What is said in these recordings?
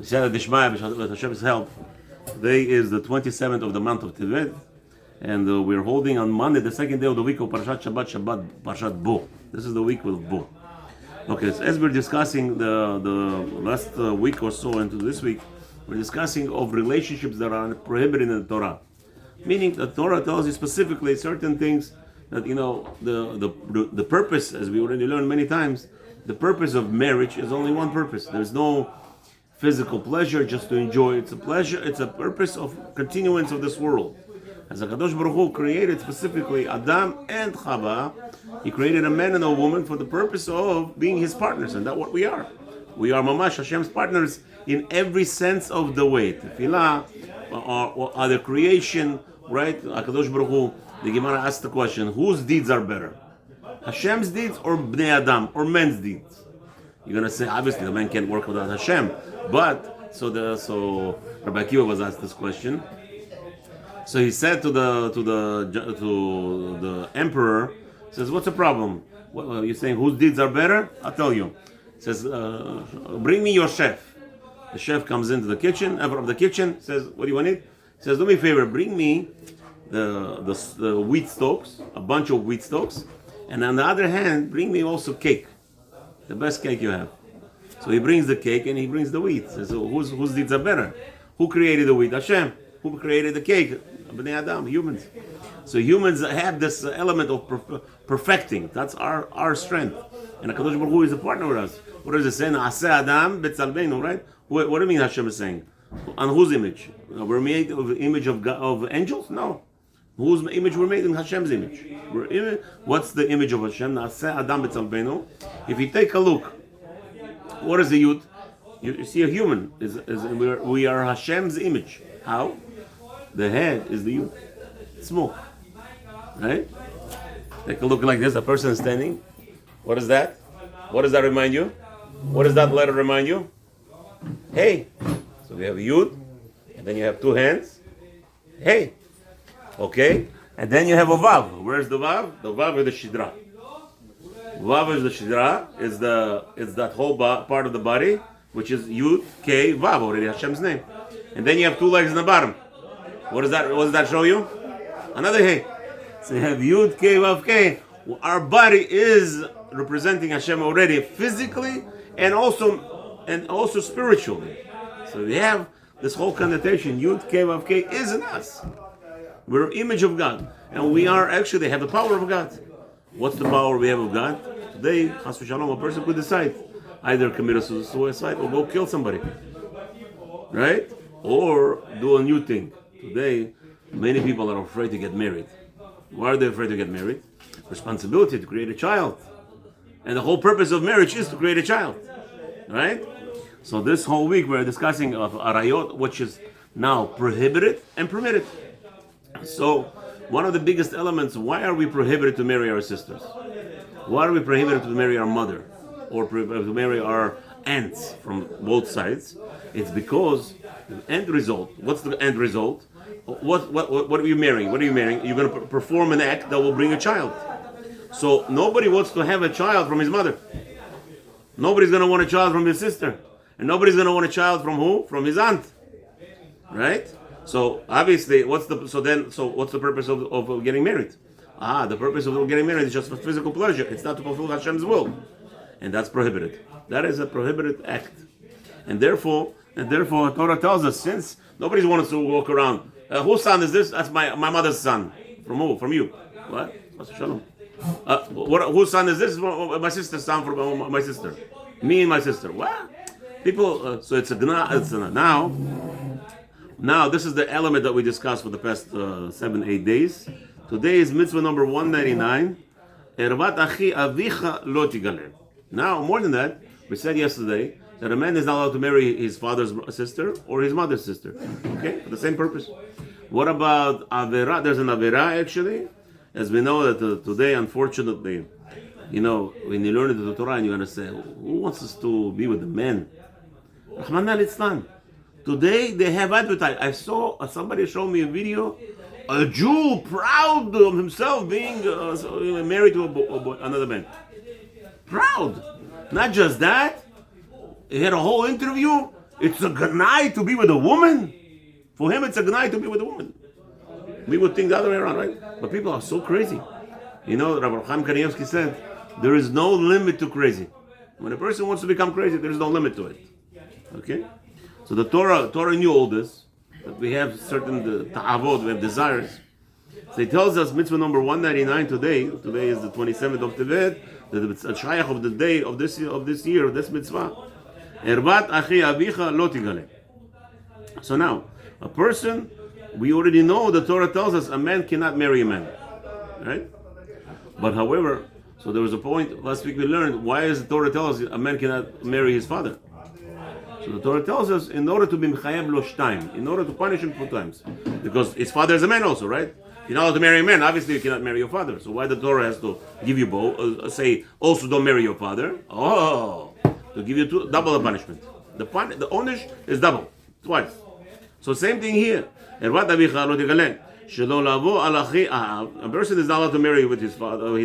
B'siyata Dishmaya, with Hashem's help, today is the 27th of the month of Tevet, and we're holding on Monday, the second day of the week of Parashat Parashat Bo. This is the week with Bo. Okay, so as we're discussing the last week or so into this week, we're discussing of relationships that are prohibited in the Torah. Meaning the Torah tells you specifically certain things that, the purpose, as we already learned many times, the purpose of marriage is only one purpose. There's no physical pleasure just to enjoy. It's a pleasure, it's a purpose of continuance of this world. As HaKadosh Baruch Hu created specifically Adam and Chava, He created a man and a woman for the purpose of being His partners, and that's what we are. We are Mamash, Hashem's partners in every sense of the way. Tefillah, or the creation, right? HaKadosh Baruch Hu, the Gemara asked the question, whose deeds are better? Hashem's deeds or Bnei Adam, or men's deeds? You're going to say, obviously, the man can't work without Hashem. But, so Rabbi Akiva was asked this question. So he said to the emperor, says, what's the problem? What, you're saying whose deeds are better? I'll tell you. He says, bring me your chef. The chef comes into the kitchen, says, what do you want to eat? He says, do me a favor, bring me the wheat stalks, a bunch of wheat stalks, and on the other hand, bring me also cake, the best cake you have. So he brings the cake and he brings the wheat. He says, so whose deeds are better? Who created the wheat? Hashem. Who created the cake? Bnei Adam, humans. So humans have this element of perfecting. That's our strength. And HaKadosh Baruch Hu is a partner with us. What does it say? Na'aseh Adam b'tzalmeinu, right? What do you mean Hashem is saying? On whose image? We're made of the image of angels? No. Whose image we're made? In Hashem's image. What's the image of Hashem? Na'aseh Adam b'tzalmeinu. If you take a look, what is the youth? You see a human. We are Hashem's image. How? The head is the youth. Small. Right? Take a look like this. A person is standing. What is that? What does that remind you? What does that letter remind you? Hey. So we have a yud, and then you have two hands. Hey. Okay? And then you have a vav. Where's the vav? The vav is the shidra. Vav is the shidra. Is that whole part of the body, which is yud, k, vav, already Hashem's name. And then you have two legs in the bottom. What does that show you? Another hey. So you have Yud, K, Vav, K. Our body is representing Hashem already physically and also spiritually. So we have this whole connotation. Yud, K, Vav, K is in us. We're an image of God. And we have the power of God. What's the power we have of God? Today, Chas v'Shalom, a person could decide either commit a suicide or go kill somebody. Right? Or do a new thing. Today, many people are afraid to get married. Why are they afraid to get married? Responsibility to create a child. And the whole purpose of marriage is to create a child. Right? So this whole week we're discussing of arayot, which is now prohibited and permitted. So one of the biggest elements, why are we prohibited to marry our sisters? Why are we prohibited to marry our mother? Or to marry our aunts from both sides? It's because the end result, what's the end result? What are you marrying? What are you marrying? You're going to perform an act that will bring a child. So nobody wants to have a child from his mother. Nobody's going to want a child from his sister. And nobody's going to want a child from who? From his aunt. Right? So obviously, what's the purpose of getting married? The purpose of getting married is just for physical pleasure. It's not to fulfill Hashem's will. And that's prohibited. That is a prohibited act. And therefore, Torah tells us, since nobody wants to walk around, whose son is this? That's my mother's son. From who? From you. What? Whose son is this? My sister's son from my sister. Me and my sister. What? People, so it's a now this is the element that we discussed for the past 7-8 days. Today is mitzvah number 199. Ervat achi avicha lo tigaleh. Now, more than that, we said yesterday that a man is not allowed to marry his father's sister or his mother's sister. Okay? For the same purpose. What about Avera? There's an Avera actually. As we know that today, unfortunately, when you learn the Torah and you're going to say, who wants us to be with the men? Rahman al-Islam. Today they have advertised. I saw somebody show me a video. A Jew proud of himself being married to another man. Proud. Not just that. He had a whole interview It's a ganai to be with a woman. For him, it's a ganai to be with a woman. We would think the other way around, right? But people are so crazy. You know, Rabbi Chaim Kanievsky said, there is no limit to crazy. When a person wants to become crazy, there is no limit to it. Okay? So the Torah knew all this, that we have certain ta'avod, we have desires. So he tells us, mitzvah number 199 today is the 27th of Tevet, that it's a shayach of the day of this year, of this mitzvah. Erbat achi avicha lo tigale. So now, a person, we already know the Torah tells us a man cannot marry a man. Right? But however, so there was a point, last week we learned, why does the Torah tell us a man cannot marry his father? So the Torah tells us, in order to be mechayev lo shtaim, in order to punish him 2 times. Because his father is a man also, right? You're not allowed to marry a man, obviously you cannot marry your father. So why the Torah has to give you both, say, also don't marry your father? Oh, to give you double the punishment. The onish is double, twice. So same thing here. A person is not allowed to marry with his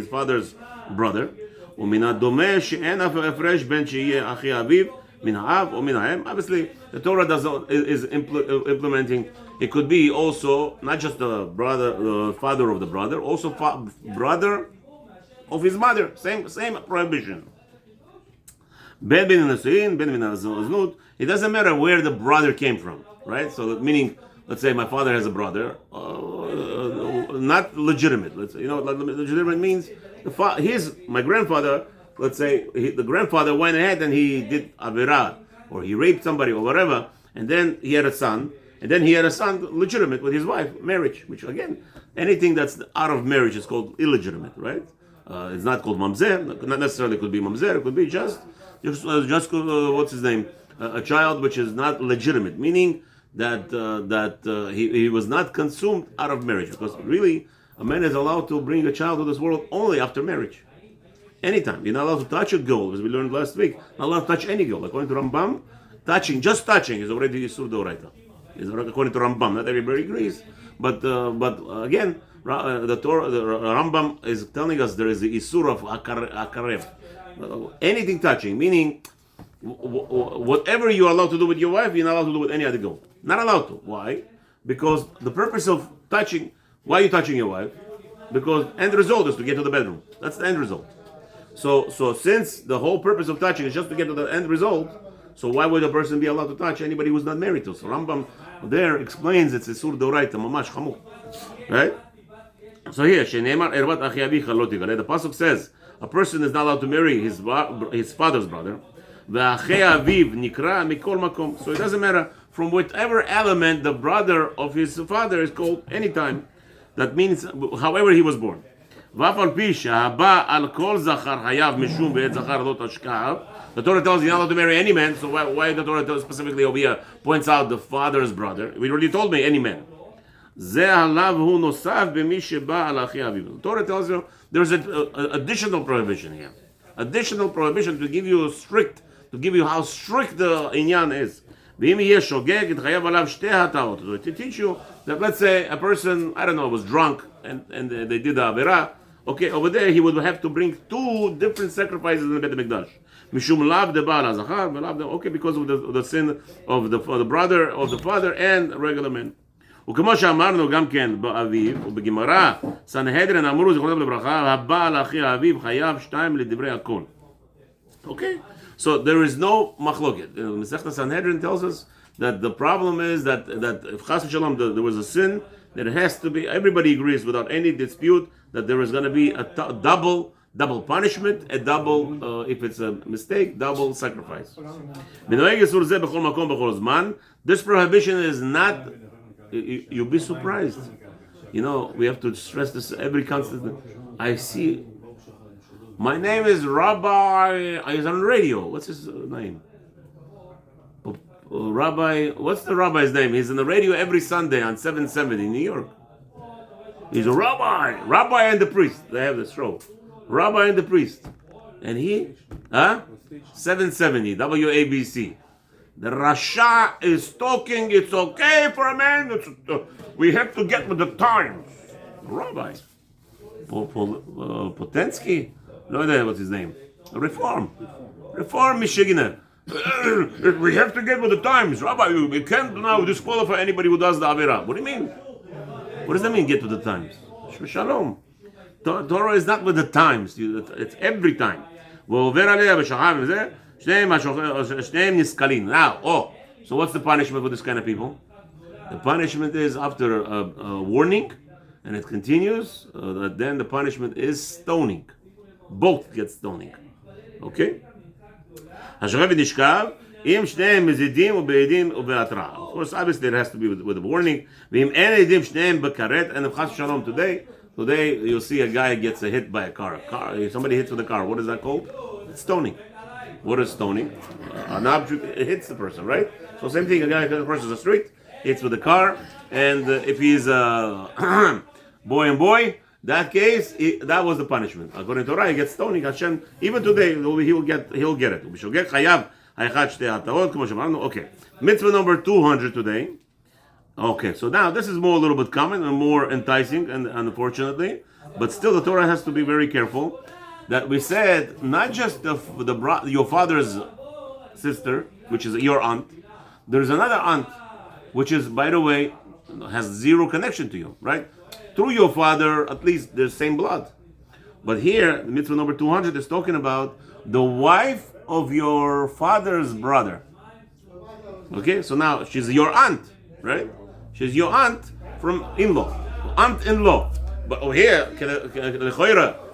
father's brother. Obviously, the Torah is implementing. It could be also not just the father of the brother, also brother of his mother. Same prohibition. It doesn't matter where the brother came from, right? So meaning, let's say my father has a brother, not legitimate. Let's say, you know what legitimate means? My grandfather. Let's say the grandfather went ahead and he did avirah, or he raped somebody or whatever, and then he had a son, legitimate with his wife, marriage. Which again, anything that's out of marriage is called illegitimate, right? It's not called mamzer. Not necessarily could be mamzer. It could be just what's his name? A child which is not legitimate, meaning that he was not consumed out of marriage. Because really, a man is allowed to bring a child to this world only after marriage. Anytime. You're not allowed to touch a girl, as we learned last week. Not allowed to touch any girl. According to Rambam, just touching is already Yisur D'Oraita. According to Rambam, not everybody agrees. But again, the Rambam is telling us there is the Yisur of Akarev. Anything touching, meaning whatever you are allowed to do with your wife, you're not allowed to do with any other girl. Not allowed to. Why? Because the purpose of touching, why are you touching your wife? Because end result is to get to the bedroom. That's the end result. So since the whole purpose of touching is just to get to the end result, so why would a person be allowed to touch anybody who's not married to? So Rambam there explains it's Isur D'Oraita, Mamash Chamur. Right? So here, Sheneemar Ervat Achi Avicha Lo Tigale. The pasuk says a person is not allowed to marry his father's brother. Ve'achei Aviv Nikra Mikol Makom. So it doesn't matter from whatever element the brother of his father is called anytime. That means however he was born. The Torah tells you not allowed to marry any man, so why the Torah specifically over here points out the father's brother? We already told me any man. The Torah tells you there's an additional prohibition here. Additional prohibition to give you how strict the inyan is. To teach you that, let's say a person, I don't know, was drunk and they did the avirah. Okay, over there he would have to bring 2 different sacrifices in the Beit HaMikdash. Mishum lav de ba'al hazachar, okay, because of the sin of the brother of the father and regular man. וכמו שאמרנו גם כן באביב ובגמרא, סנהדרין אמרו זיכרונם לברכה, הבא על אחי האביב חייב 2 לדברי הכל. Okay, so there is no machloket. Masechta Sanhedrin tells us that the problem is that if Chas v'Shalom there was a sin, that it has to be, everybody agrees without any dispute that there is going to be a double punishment, a double, if it's a mistake, double sacrifice. This prohibition is not, you'll be surprised. You know, we have to stress this every constant. I see, my name is Rabbi, he's on radio. What's his name? Rabbi, what's the rabbi's name? He's on the radio every Sunday on 770 in New York. He's a rabbi and the priest. They have this show, Rabbi and the priest, and he, 770 WABC. The Rasha is talking. It's okay for a man. We have to get with the times. Rabbi, Potensky. No idea what's his name. Reform Michiganer. We have to get with the times. Rabbi, we can't now disqualify anybody who does the Avera. What do you mean? What does that mean, get with the times? Shalom. Torah is not with the times. It's every time. Now, so what's the punishment for this kind of people? The punishment is after a warning, and it continues, then the punishment is stoning. Both get stoning. Okay? Of course, obviously it has to be with a warning. And if today you'll see a guy gets hit by a car. Somebody hits with a car. What is that called? It's stoning. What is stoning? An object hits the person, right? So same thing, a guy crosses the street, hits with a car, and if he's boy and boy, that case, that was the punishment. According to Torah, he gets stoning. Hashem, even today, he'll get it. Okay. Mitzvah number 200 today. Okay, so now this is more a little bit common and more enticing, and unfortunately, but still the Torah has to be very careful that we said not just your father's sister, which is your aunt. There's another aunt, which is, by the way, has zero connection to you, right? Through your father, at least the same blood. But here, mitzvah number 200 is talking about the wife of your father's brother. Okay, so now she's your aunt, right? She's your aunt from in-law, aunt-in-law. But over here,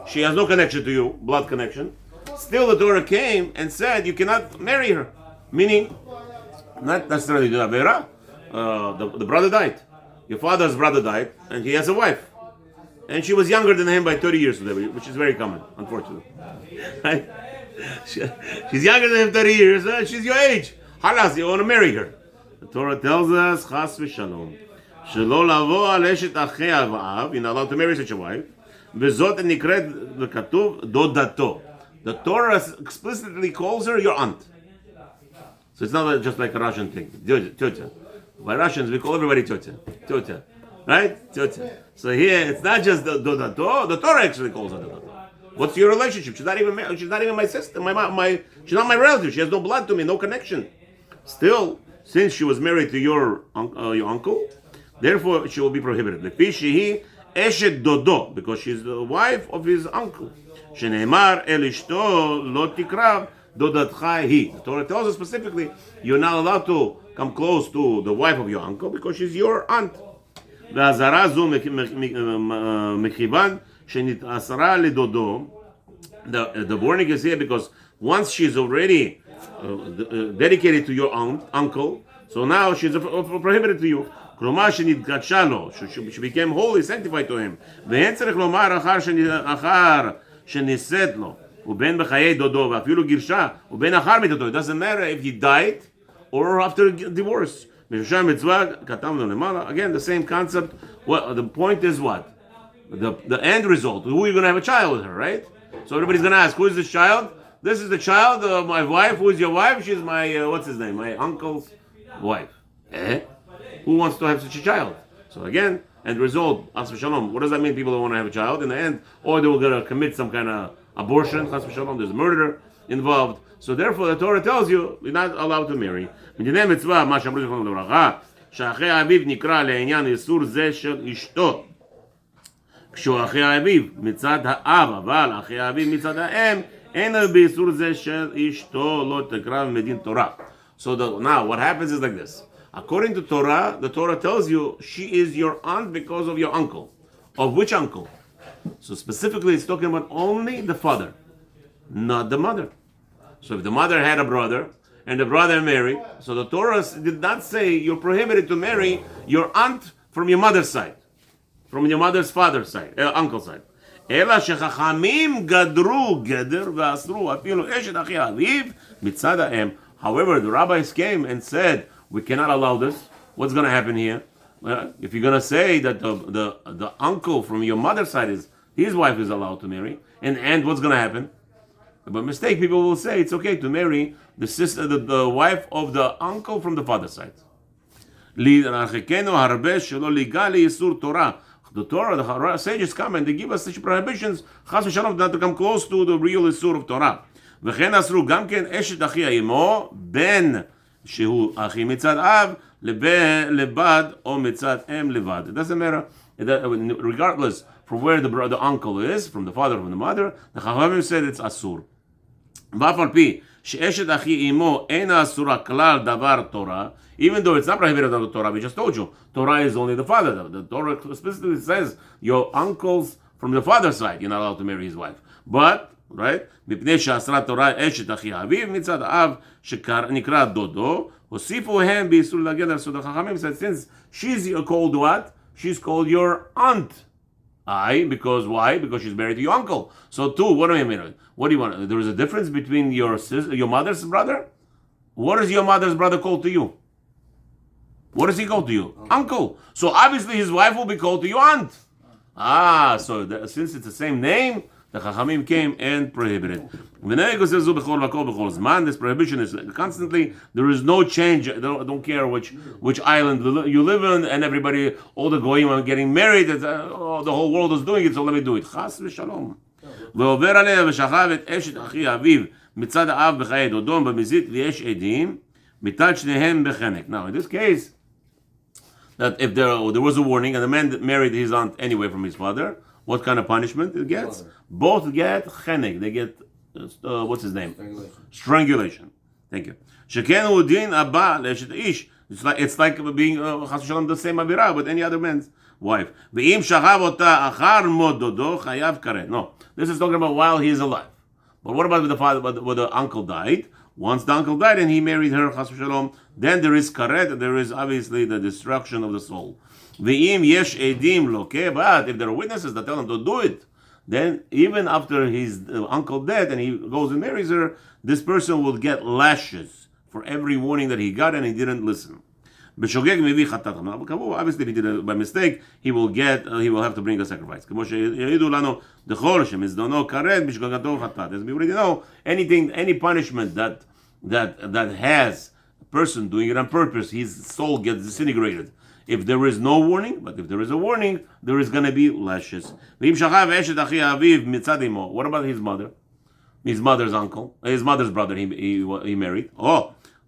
she has no connection to you, blood connection. Still, the Torah came and said you cannot marry her, meaning not necessarily the Avera. The brother died. Your father's brother died, and he has a wife. And she was younger than him by 30 years, which is very common, unfortunately. Right? She's younger than him 30 years, she's your age. Halas, you want to marry her. The Torah tells us, Chas v'shalom, shelo lavo al eshet achei avav, you're not allowed to marry such a wife. V'zot nikret v'katuv dodato. The Torah explicitly calls her your aunt. So it's not just like a Russian thing. Tyotia. By Russians, we call everybody tyotia. Tyotia. Right? Tyotia. So here, it's not just the dodato. The Torah actually calls her dodato. What's your relationship? She's not even my sister. She's not my relative. She has no blood to me, no connection. Still, since she was married to your uncle, therefore she will be prohibited. Lefi eshet dodo, because she's the wife of his uncle. Sheneimar el ishto lo tikrav dodatcha hi. The Torah tells us specifically, you're not allowed to come close to the wife of your uncle because she's your aunt. והזרה זו מכיוון שנתאסרה לדודו. The warning is here because once she's already dedicated to your uncle, so now she's prohibited to you. כלומר שנתקדשה לו, she became holy, sanctified to him. ואין צריך לומר אחר שנישאת לו, ובין בחיי דודו, ואפילו גירשה, ובין אחר מדודו. It doesn't matter if he died or after divorce. Again, the same concept. Well, the point is what? The end result. Who are you going to have a child with her, right? So everybody's going to ask, who is this child? This is the child of my wife. Who is your wife? She's my, what's his name? My uncle's wife. Who wants to have such a child? So again, end result, Chas v'shalom. What does that mean? People don't want to have a child in the end, or they were going to commit some kind of abortion. Chas v'shalom. There's murder involved. So therefore, the Torah tells you you're not allowed to marry. מדיני מצווה, מה שאמרו זכרנו לברכה, שאחי האביב נקרא לעניין איסור זה של אשתו. כשהוא אחי האביב מצד האב, אבל אחי האביב מצד האם, אין באיסור זה של אשתו לא תקרב מדין תורה. So now what happens is like this. According to Torah, the Torah tells you she is your aunt because of your uncle. Of which uncle? So specifically it's talking about only the father, not the mother. So if the mother had a brother, and the brother married, so the Torah did not say you're prohibited to marry your aunt from your mother's side, from your mother's father's side, uncle's side. אלא שחכמים גדרו גדר ואסרו אפילו אשת אחי אביו מצד האם. However, the rabbis came and said, we cannot allow this. What's going to happen here? If you're going to say that the uncle from your mother's side his wife is allowed to marry, and what's going to happen? By mistake, people will say it's okay to marry the sister, the wife of the uncle from the father's side. The Torah, the sages come and they give us such prohibitions, chas v'shalom, not to come close to the real Isur of Torah. וכן אסרו גם כן אשת אחי האמו, בן שהוא אחי מצד אב, לבד או מצד אם לבד. It doesn't matter, regardless from where the uncle is, from the father or from the mother, the Chachamim said it's אסור. ואף על פי שאשת אחי אמו אינה אסורה כלל דבר תורה, even though it's not prohibited under the Torah, we just told you, Torah is only the father. The Torah specifically says your uncles from the father's side, you're not allowed to marry his wife. But, right, מפני שאסרה תורה אשת אחי אביו מצד האב שנקרא דודו, הוסיפו הם באיסור להגן על סוד החכמים, said since she's called what? She's called your aunt. Because why? Because she's married to your uncle. So too, what do you mean? What do you want? There is a difference between your mother's brother? What is your mother's brother called to you? What does he call to you? Uncle. So obviously his wife will be called to your aunt. So since it's the same name, the Chachamim came and prohibited. This prohibition is constantly. There is no change. I don't care which island you live in, and everybody, all the goyim are getting married. The whole world is doing it, so let me do it. Chas v'shalom. ועובר עליה ושכב את אשת אחי אביו מצד האב בחיי דודו במזיד ויש עדים מצד שניהם בחנק. Now in this case, that if there was a warning and the man married his aunt anyway from his father, what kind of punishment it gets? Both get chenek. They get what's his name? Strangulation. Thank you. שכן הוא דין הבא לאשת איש. It's like being חס ושלום the same אווירה with any other man's wife. ואם שכב אותה אחר מות דודו חייב כרת. No, this is talking about while he is alive. But what about with the father? When the uncle died? Once the uncle died and he married her, chas v'shalom, then there is karet, there is obviously the destruction of the soul. V'im yesh edim lokeh, but if there are witnesses that tell him to do it, then even after his uncle dead and he goes and marries her, this person will get lashes for every warning that he got and he didn't listen. B'shogeg mevi chatat. Obviously, if he did it by mistake, he will have to bring a sacrifice. As we already know, any punishment that has a person doing it on purpose, his soul gets disintegrated. If there is no warning, but if there is a warning, there is going to be lashes. What about his mother? His mother's uncle, his mother's brother. He married.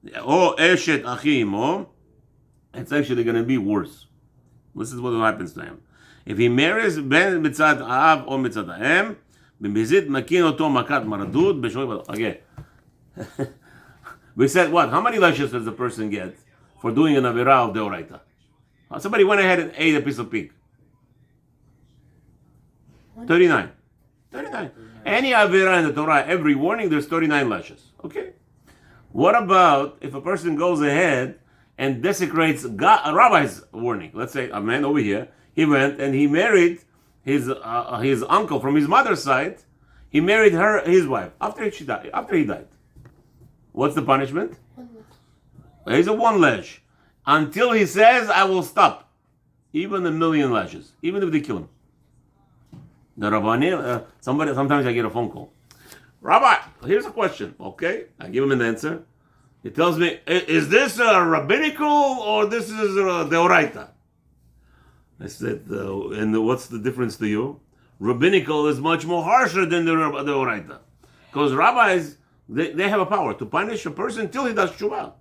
Eshet achi imo. It's actually going to be worse. This is what happens to him. If he marries ben mitzad ha'av or mitzad ha'em, b'mizit makin oto makat maradud b'shoy. Again, we said what? How many lashes does the person get for doing an avira of deoraita? Somebody went ahead and ate a piece of pig. 39. Any avira in the Torah, every warning, there's 39 lashes. Okay. What about if a person goes ahead and desecrates a rabbi's warning? Let's say a man over here, he went and he married his uncle from his mother's side. He married his wife after he died. What's the punishment? He's a one lash until he says, "I will stop." Even 1,000,000 lashes, even if they kill him. The Rabbanim, sometimes I get a phone call. Rabbi, here's a question. Okay, I give him an answer. He tells me, is this a rabbinical or this is a deoraita? I said, and what's the difference to you? Rabbinical is much more harsher than the deoraita. Because rabbis, they have a power to punish a person till he does tshuva.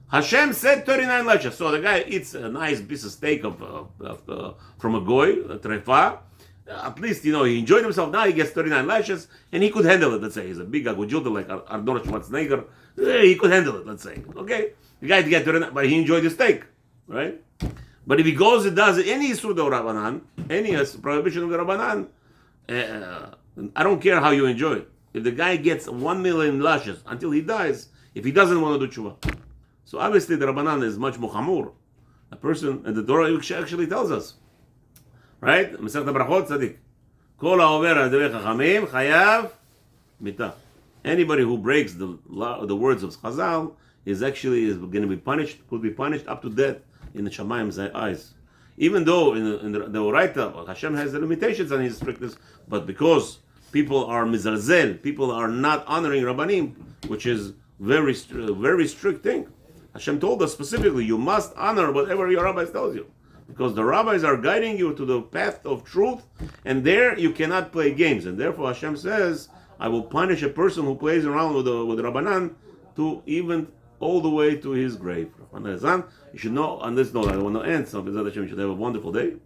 Hashem said 39 lashes. So the guy eats a nice piece of steak from a goy, a trefa. At least, he enjoyed himself. Now he gets 39 lashes, and he could handle it. Let's say he's a big agujilda like Arnold Schwarzenegger. He could handle it. Let's say, okay, the guy get 39, but he enjoyed the steak, right? But if he goes and does any Isur de Rabbanan, any prohibition of the Rabbanan, I don't care how you enjoy it. If the guy gets 1,000,000 lashes until he dies, if he doesn't want to do tshuva, so obviously the Rabbanan is much more chamur. A person, and the Torah actually tells us. Right? Masechet Brachot Tzadik. Kol ha'over al derech chachamim chayav mita. Anybody who breaks the words of Chazal is going to be punished, could be punished up to death in the Shamayim's eyes. Even though in the Oraita, Hashem has the limitations on his strictness, but because people are mizalzel, people are not honoring Rabbanim, which is very strict thing. Hashem told us specifically, you must honor whatever your rabbis tells you. Because the rabbis are guiding you to the path of truth, and there you cannot play games. And therefore Hashem says, I will punish a person who plays around with the Rabbanan to even all the way to his grave. You should know, on this note, I want to end, so you should have a wonderful day.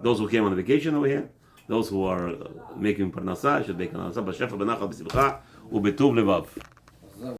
Those who came on vacation over here, those who are making parnasa should make parnasa, b'shefa, b'nachal, b'simcha, u'betuv levav.